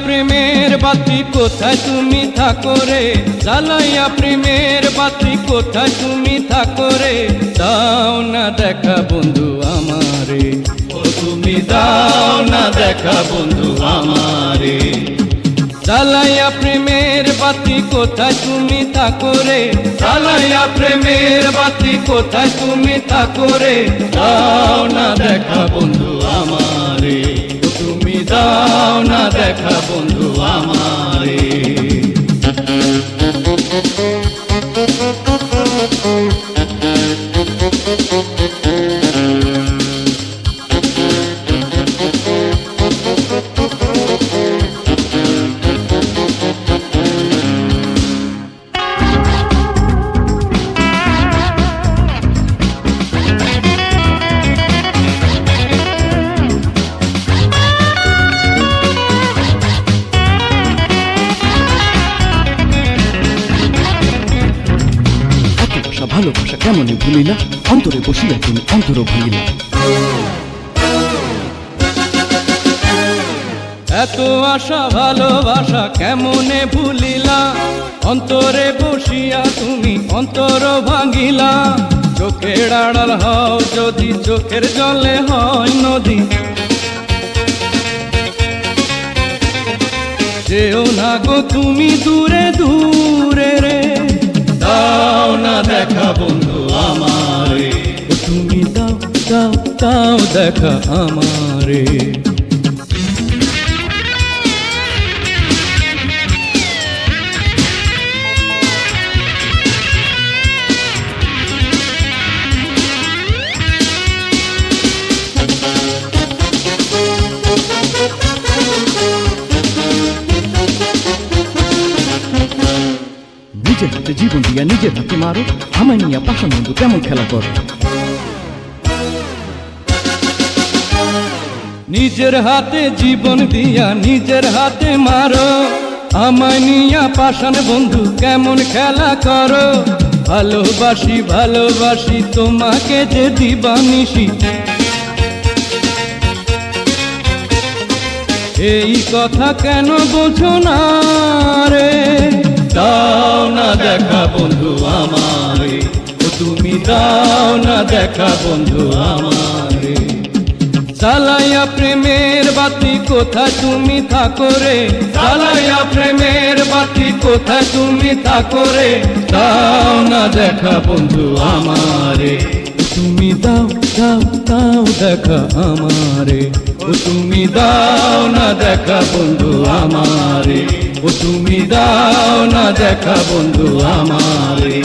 প্রেমের বাতি কোথায় তুমি থাকো রে, জ্বালাইয়া প্রেমের বাতি কোথায় তুমি থাকো রে, দাও না দেখা বন্ধু আমারে, ও তুমি দাও না দেখা বন্ধু আমারে। জ্বালাইয়া প্রেমের বাতি কোথায় তুমি থাকো রে, জ্বালাইয়া প্রেমের বাতি কোথায় তুমি থাকো রে, দাও না দেখা বন্ধু আমারে, ও তুমি দাও না দেখা বন্ধু আমারে। ভালোবাসা কেমনে ভুলিলা, অন্তরে বসিয়া তুমি অন্তর ভুলিলা। এত আশা ভালোবাসা কেমনে ভুলিলা, অন্তরে বসিয়া তুমি অন্তর ভাঙিলা। চোখের আড়াল হও যদি চোখের জলে হয় নদী, যেও না গো তুমি দূরে দূরে রে, দাও না দেখা বন্ধু আমারে, ও তুমি দাও দাও দাও দেখা আমারে। নিজের হাতে জীবন দিয়া নিজের হাতে মারো, আমায় নিয়া পাশান বন্ধু কেমন খেলা করো। নিজের হাতে জীবন দিয়া নিজের হাতে মারো, আমায় নিয়া পাশান বন্ধু কেমন খেলা করো। ভালোবাসি ভালোবাসি তোমাকে যে দিবানিশি, এই কথা কেন বোঝো না রে, দাও না দেখা বন্ধু আমারে, ও তুমি দাও না দেখা বন্ধু আমারে। জ্বালাইয়া প্রেমের বাতি কোথায় তুমি থাকো রে, জ্বালাইয়া প্রেমের বাতি কোথায় তুমি থাকো রে, দাও না দেখা বন্ধু আমারে, ও তুমি দাও দাও দাও দেখা আমারে, ও তুমি দাও না দেখা বন্ধু আমারে, ও তুমি দাও না দেখা বন্ধু আমারে।